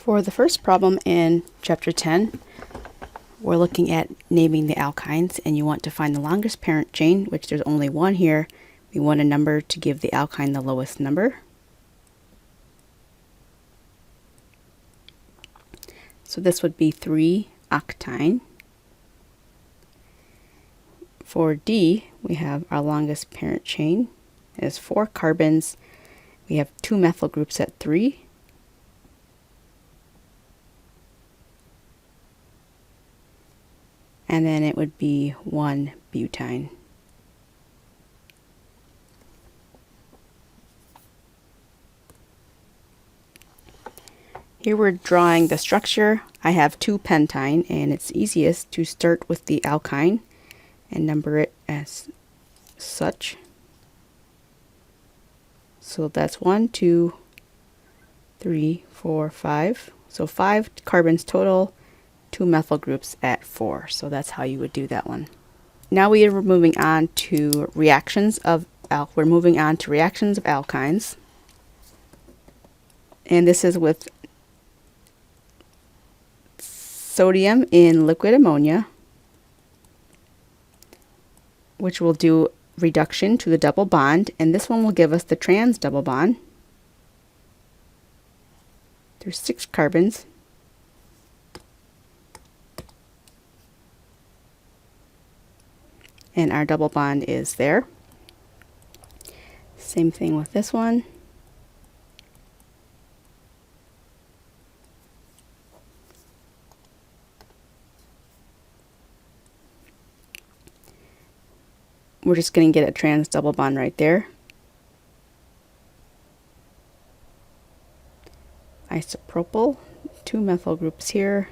For the first problem in chapter 10, we're looking at naming the alkynes, and you want to find the longest parent chain, which there's only one here. We want a number to give the alkyne the lowest number. So this would be 3-octyne. For D, we have our longest parent chain. It has 4 carbons. We have 2 methyl groups at 3. And then it would be 1-butyne. Here we're drawing the structure. I have 2-pentyne, and it's easiest to start with the alkyne and number it as such. So that's 1, 2, 3, 4, 5. So 5 carbons total, 2 methyl groups at 4. So that's how you would do that one. Now we are moving on to reactions of alkynes. And this is with sodium in liquid ammonia, which will do reduction to the double bond, and this one will give us the trans double bond. There's 6 carbons. And our double bond is there. Same thing with this one. We're just going to get a trans double bond right there. Isopropyl, 2 methyl groups here,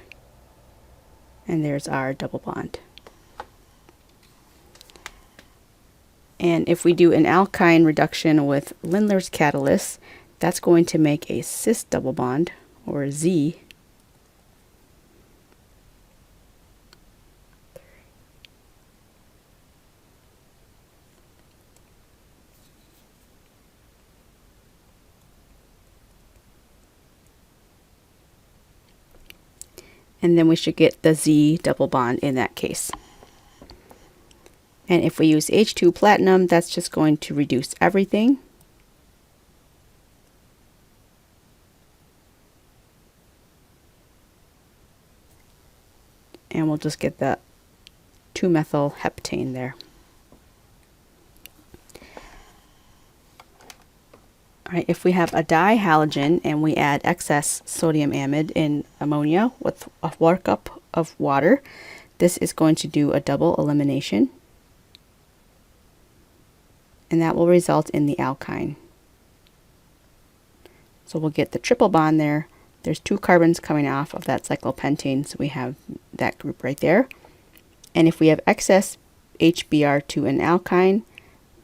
and there's our double bond. And if we do an alkyne reduction with Lindlar's catalyst, that's going to make a cis double bond, or a Z. And then we should get the Z double bond in that case. And if we use H2 platinum, that's just going to reduce everything. And we'll just get the 2-methyl heptane there. Alright, if we have a dihalogen and we add excess sodium amide in ammonia with a workup of water, this is going to do a double elimination. And that will result in the alkyne. So we'll get the triple bond there. There's 2 carbons coming off of that cyclopentane, so we have that group right there. And if we have excess HBr to an alkyne,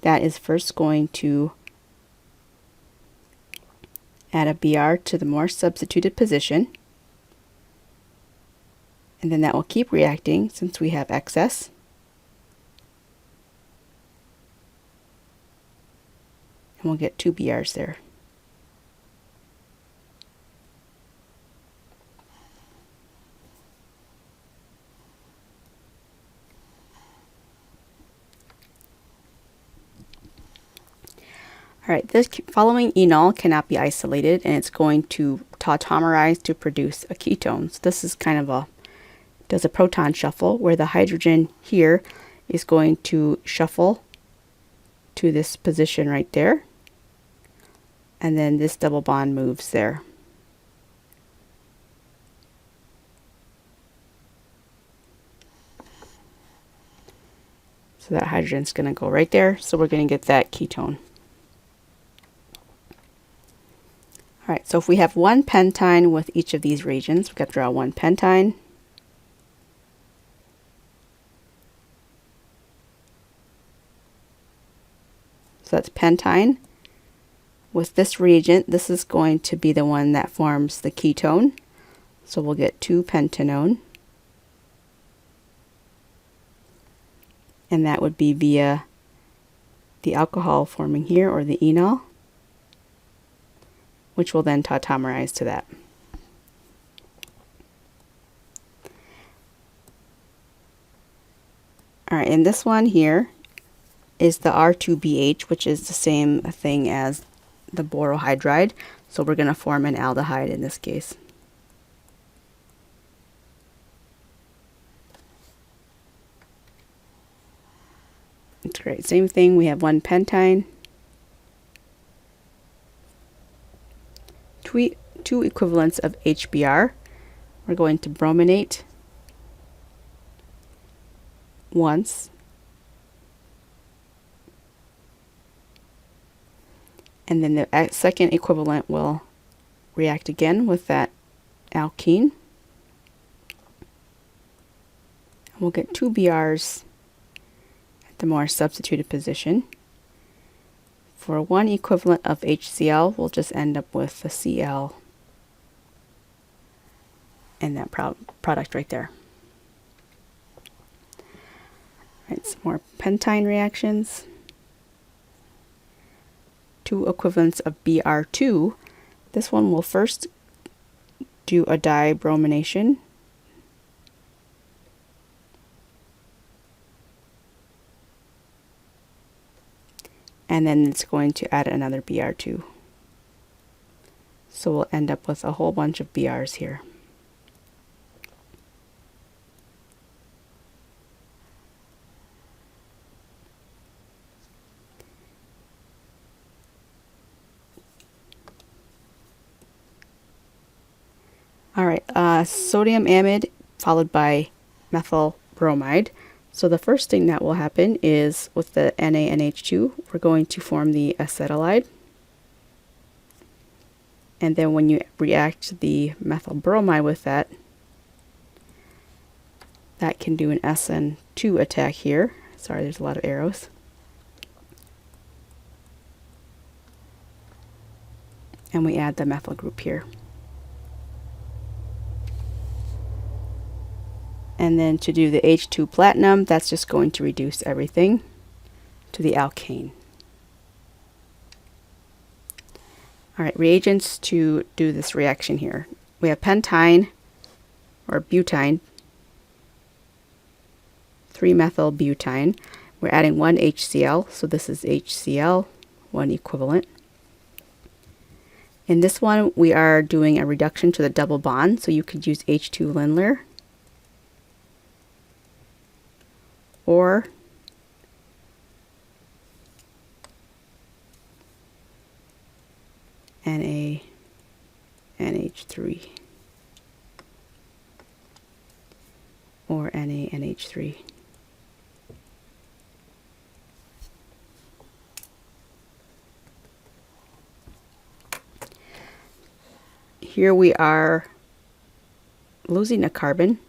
that is first going to add a Br to the more substituted position. And then that will keep reacting since we have excess. And we'll get 2 Brs there. Alright, this following enol cannot be isolated, and it's going to tautomerize to produce a ketone. So this is kind of does a proton shuffle, where the hydrogen here is going to shuffle to this position right there. And then this double bond moves there. So that hydrogen's going to go right there. So we're going to get that ketone. Alright, so if we have 1-pentyne with each of these reagents, we've got to draw 1-pentyne. So that's pentyne. With this reagent, this is going to be the one that forms the ketone. So we'll get 2-pentanone. And that would be via the alcohol forming here, or the enol, which will then tautomerize to that. Alright, and this one here is the R2BH, which is the same thing as the borohydride. So we're going to form an aldehyde in this case. It's great. Same thing, we have one pentyne, two equivalents of HBr. We're going to brominate once, and then the second equivalent will react again with that alkene. We'll get two Brs at the more substituted position. For one equivalent of HCl, we'll just end up with a Cl and that product right there. Right, some more pentyne reactions. Two equivalents of Br2. This one will first do a dibromination. And then it's going to add another Br2. So we'll end up with a whole bunch of Brs here. Alright, sodium amide followed by methyl bromide. So the first thing that will happen is with the NaNH2, we're going to form the acetylide. And then when you react the methyl bromide with that, that can do an SN2 attack here. Sorry, there's a lot of arrows. And we add the methyl group here. And then to do the H2 platinum, that's just going to reduce everything to the alkane. Alright, reagents to do this reaction here. We have pentyne, or butene, 3-methylbutene. We're adding one HCl, so this is HCl, one equivalent. In this one, we are doing a reduction to the double bond, so you could use H2 Lindlar, or NaNH3 or NaNH3. Here we are losing a carbon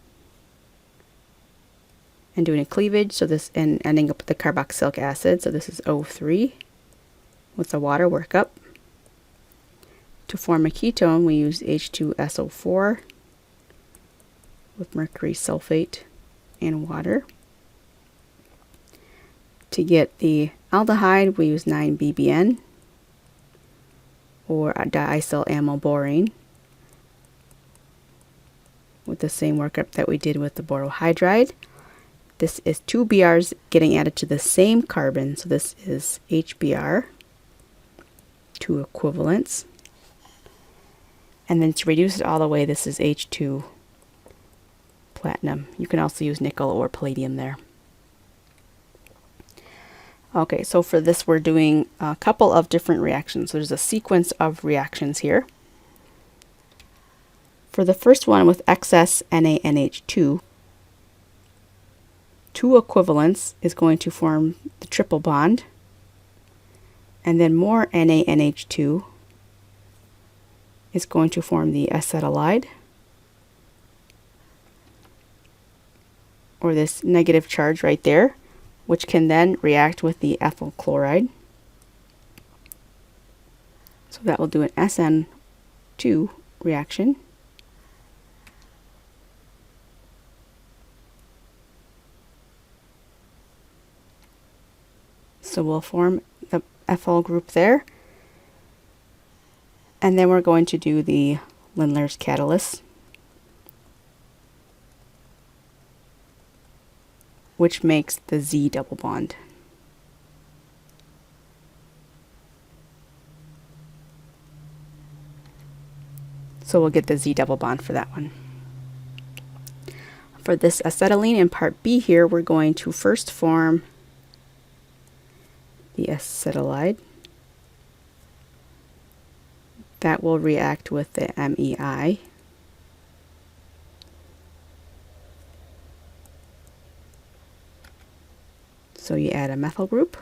and doing a cleavage, so this, and ending up with the carboxylic acid, so this is O3 with the water workup. To form a ketone, we use H2SO4 with mercury sulfate and water. To get the aldehyde, we use 9-BBN or diisolamylborane with the same workup that we did with the borohydride. This is two Brs getting added to the same carbon, so this is HBr, two equivalents. And then to reduce it all the way, this is H2 platinum. You can also use nickel or palladium there. Okay, so for this we're doing a couple of different reactions. So there's a sequence of reactions here. For the first one with excess NaNH2, two equivalents is going to form the triple bond, and then more NaNH2 is going to form the acetylide, or this negative charge right there, which can then react with the ethyl chloride. So that will do an SN2 reaction. So we'll form the ethyl group there. And then we're going to do the Lindlar's catalyst which makes the Z double bond. So we'll get the Z double bond for that one. For this acetylene in part B here, we're going to first form the acetylide. That will react with the MEI. So you add a methyl group.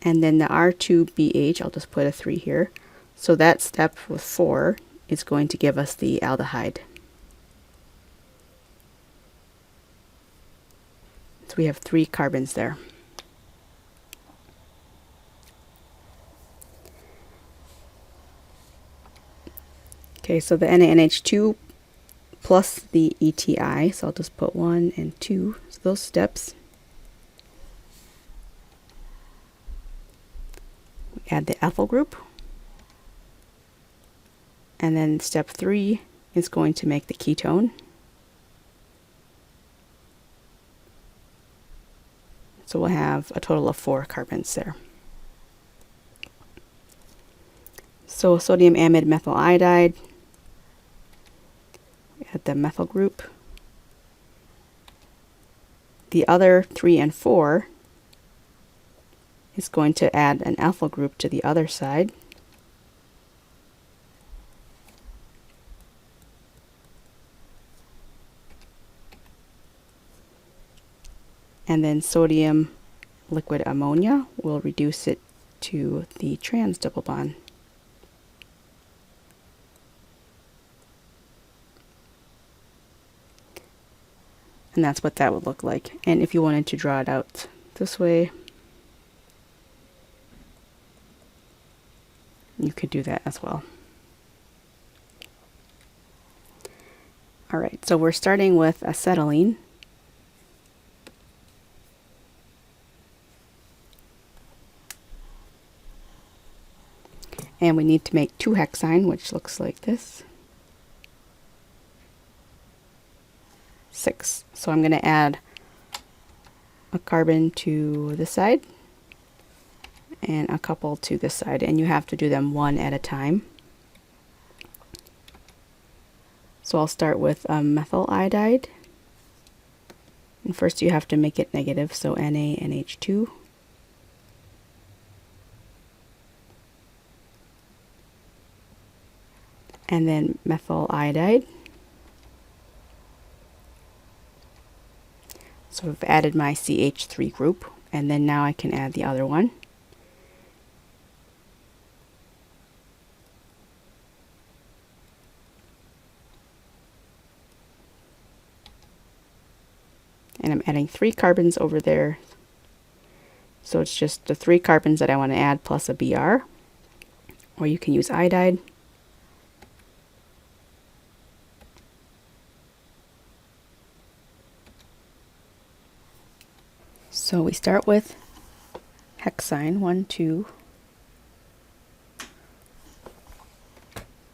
And then the R2BH, I'll just put a 3 here. So that step with 4 is going to give us the aldehyde. So we have 3 carbons there. Okay, so the NaNH2 plus the ETI, so I'll just put 1 and 2, so those steps. We add the ethyl group, and then step 3 is going to make the ketone. So we'll have a total of 4 carbons there. So sodium amide methyl iodide, add the methyl group. The other 3 and 4 is going to add an alpha group to the other side. And then sodium liquid ammonia will reduce it to the trans double bond. And that's what that would look like. And if you wanted to draw it out this way, you could do that as well. All right, so we're starting with acetylene. And we need to make 2-hexyne, which looks like this. 6. So I'm going to add a carbon to this side and a couple to this side, and you have to do them one at a time. So I'll start with methyl iodide, and first you have to make it negative, so NaNH2. And then methyl iodide. So I've added my CH3 group, and then now I can add the other one. And I'm adding 3 carbons over there. So it's just the 3 carbons that I want to add plus a Br, or you can use iodide. So we start with hexyne, 1, 2,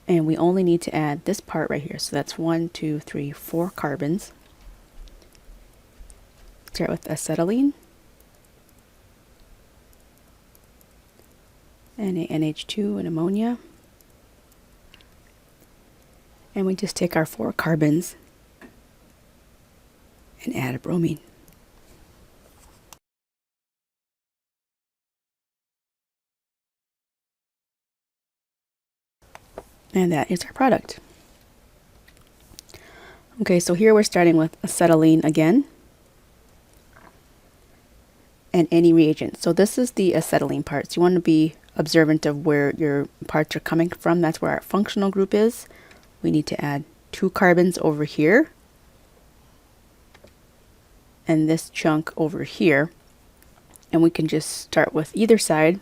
and we only need to add this part right here. So that's 1, 2, 3, 4 carbons. Start with acetylene, NaNH2 and ammonia, and we just take our 4 carbons and add a bromine. And that is our product. Okay, so here we're starting with acetylene again, and any reagent. So this is the acetylene part. So you want to be observant of where your parts are coming from. That's where our functional group is. We need to add 2 carbons over here, and this chunk over here. And we can just start with either side.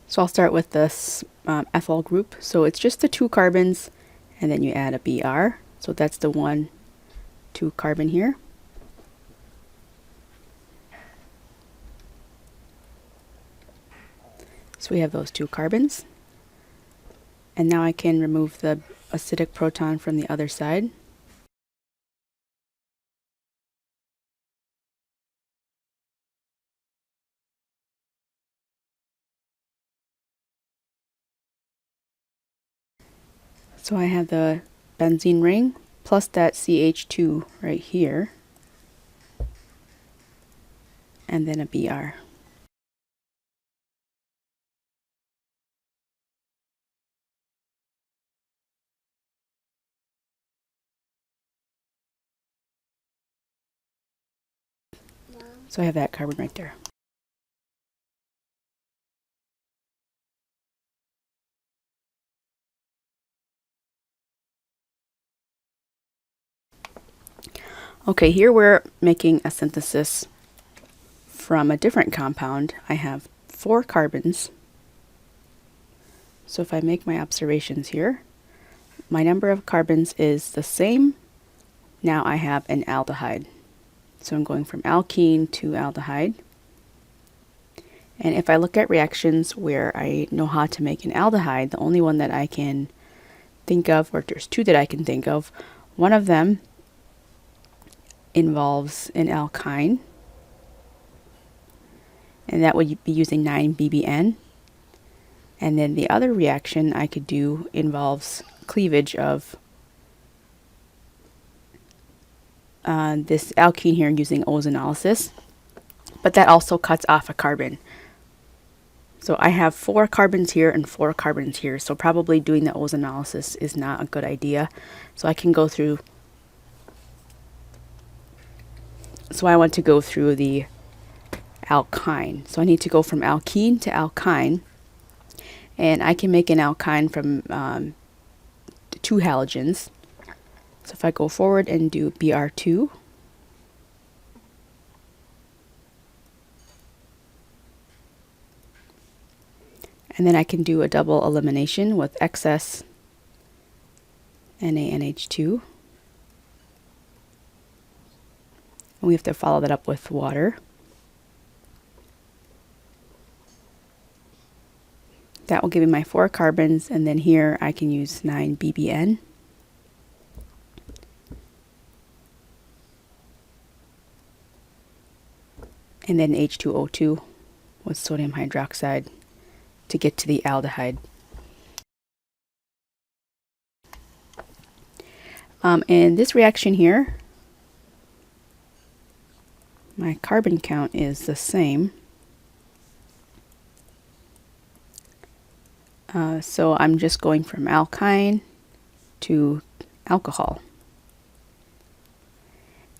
So I'll start with this ethyl group. So it's just the 2 carbons, and then you add a Br. So that's the 1, 2 carbon here. So we have those 2 carbons. And now I can remove the acidic proton from the other side. So I have the benzene ring plus that CH2 right here, and then a Br. So I have that carbon right there. Okay, here we're making a synthesis from a different compound. I have 4 carbons. So if I make my observations here, my number of carbons is the same. Now I have an aldehyde. So I'm going from alkene to aldehyde. And if I look at reactions where I know how to make an aldehyde, the only one that I can think of, or there's 2 that I can think of, one of them involves an alkyne, and that would be using 9-BBN. And then the other reaction I could do involves cleavage of this alkene here using ozonolysis, but that also cuts off a carbon. So I have 4 carbons here and 4 carbons here, so probably doing the ozonolysis is not a good idea. So I can go through, so I want to go through the alkyne. So I need to go from alkene to alkyne, and I can make an alkyne from 2 halogens. So if I go forward and do Br2, and then I can do a double elimination with excess NaNH2. And we have to follow that up with water. That will give me my 4 carbons, and then here I can use 9-BBN. And then H2O2 with sodium hydroxide to get to the aldehyde. In this reaction here, my carbon count is the same. So I'm just going from alkyne to alcohol.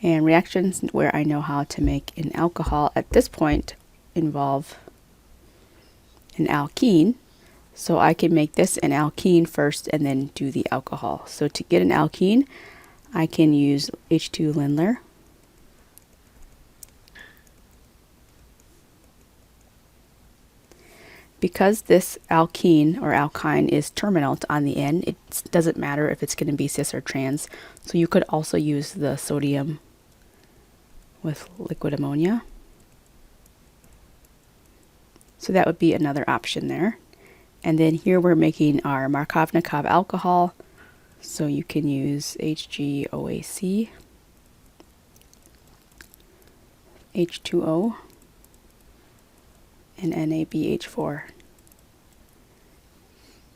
And reactions where I know how to make an alcohol at this point involve an alkene. So I can make this an alkene first and then do the alcohol. So to get an alkene, I can use H2 Lindlar. Because this alkene or alkyne is terminal on the end, it doesn't matter if it's going to be cis or trans. So you could also use the sodium with liquid ammonia. So that would be another option there. And then here we're making our Markovnikov alcohol. So you can use HgOAc, H2O, and NaBH4.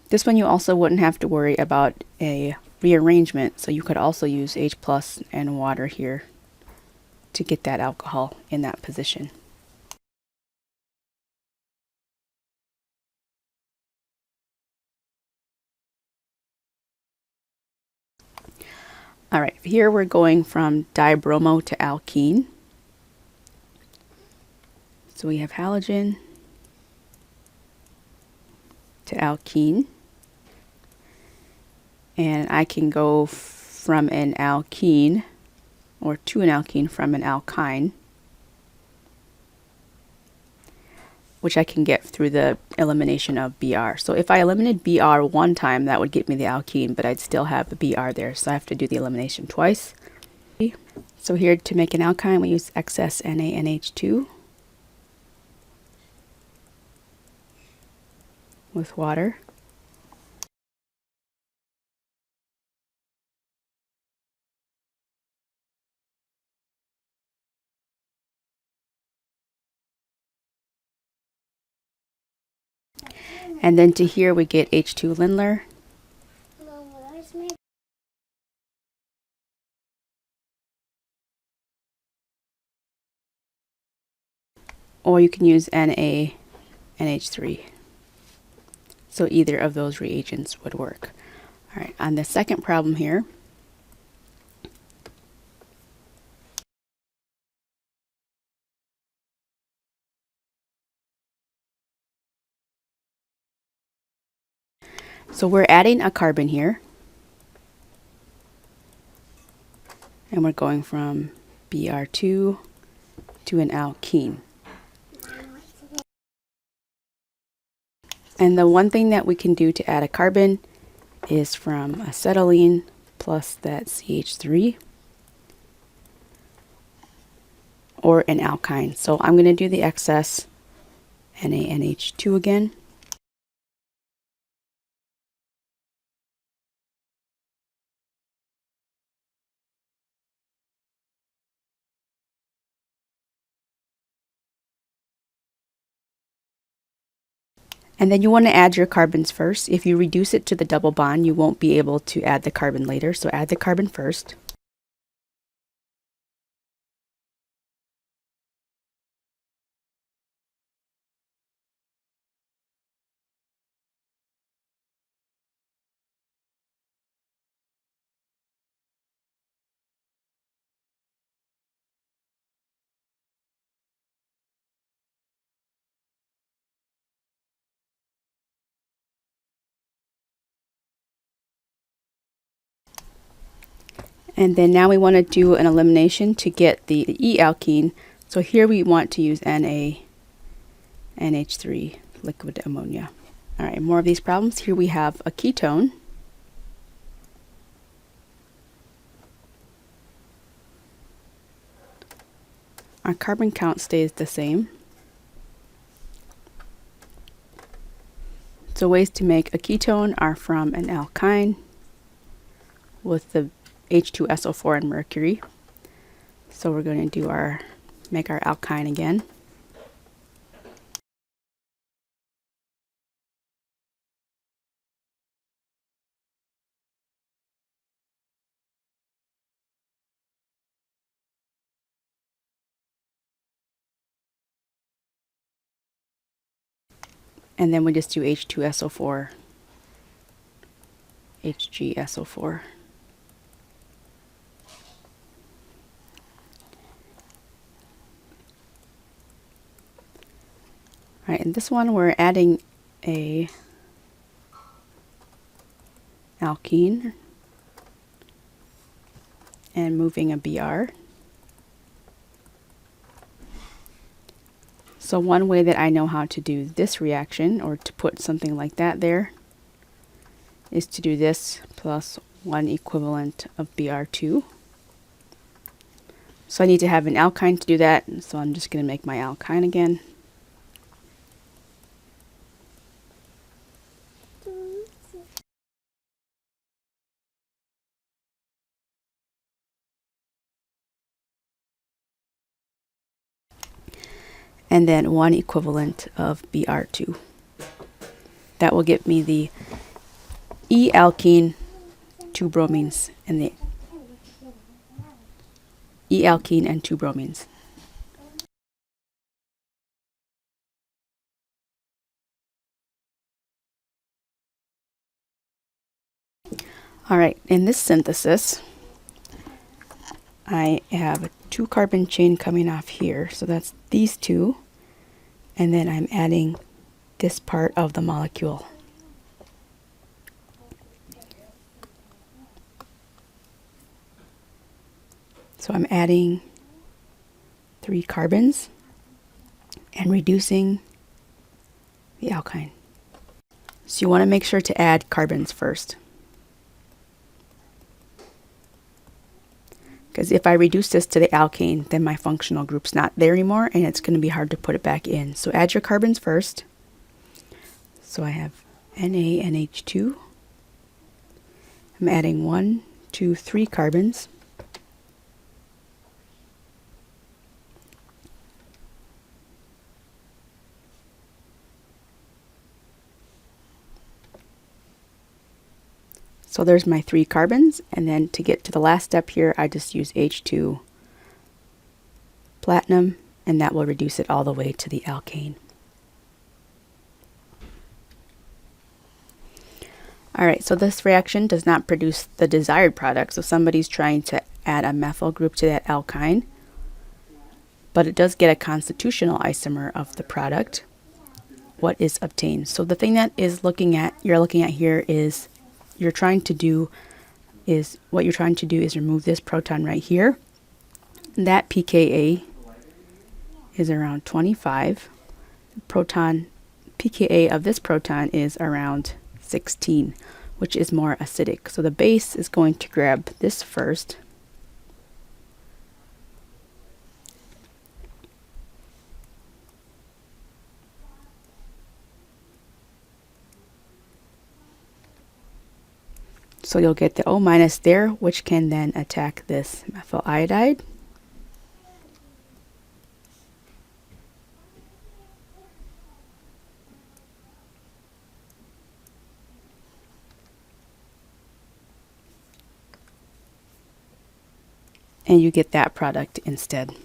This one you also wouldn't have to worry about a rearrangement, so you could also use H+ and water here to get that alcohol in that position. All right, here we're going from dibromo to alkene. So we have halogen to alkene. And I can go from an alkene, or to an alkene from an alkyne, which I can get through the elimination of Br. So if I eliminated Br one time, that would get me the alkene, but I'd still have the Br there, so I have to do the elimination twice. So here to make an alkyne, we use excess NaNH2. with water. And then to here we get H2 Lindlar. Or you can use NaNH3. So either of those reagents would work. All right, on the second problem here, so we're adding a carbon here. And we're going from Br2 to an alkene. And the one thing that we can do to add a carbon is from acetylene plus that CH3 or an alkyne. So I'm going to do the excess NaNH2 again. And then you want to add your carbons first. If you reduce it to the double bond, you won't be able to add the carbon later. So add the carbon first. And then now we want to do an elimination to get the E-alkene. So here we want to use NaNH3, liquid ammonia. All right, more of these problems. Here we have a ketone. Our carbon count stays the same. So ways to make a ketone are from an alkyne with the H2SO4 and mercury. So we're going to make our alkyne again. And then we just do H2SO4, HgSO4. All right, in this one we're adding a alkene and moving a Br. So one way that I know how to do this reaction, or to put something like that there, is to do this plus 1 equivalent of Br2. So I need to have an alkyne to do that, so I'm just going to make my alkyne again. And then 1 equivalent of Br2. That will give me the E-alkene, 2 bromines, and the E-alkene and 2 bromines. All right, in this synthesis, I have a 2 carbon chain coming off here, so that's these two, and then I'm adding this part of the molecule. So I'm adding 3 carbons and reducing the alkyne. So you want to make sure to add carbons first. Because if I reduce this to the alkane, then my functional group's not there anymore, and it's going to be hard to put it back in. So add your carbons first. So I have NaNH2. I'm adding 1, 2, 3 carbons. So there's my 3 carbons, and then to get to the last step here, I just use H2 platinum, and that will reduce it all the way to the alkane. Alright, so this reaction does not produce the desired product, so somebody's trying to add a methyl group to that alkyne, but it does get a constitutional isomer of the product. What is obtained? So the thing that you're looking at here is what you're trying to do is remove this proton right here. That pKa is around 25. pKa of this proton is around 16, which is more acidic. So the base is going to grab this first. So you'll get the O- there, which can then attack this methyl iodide. And you get that product instead.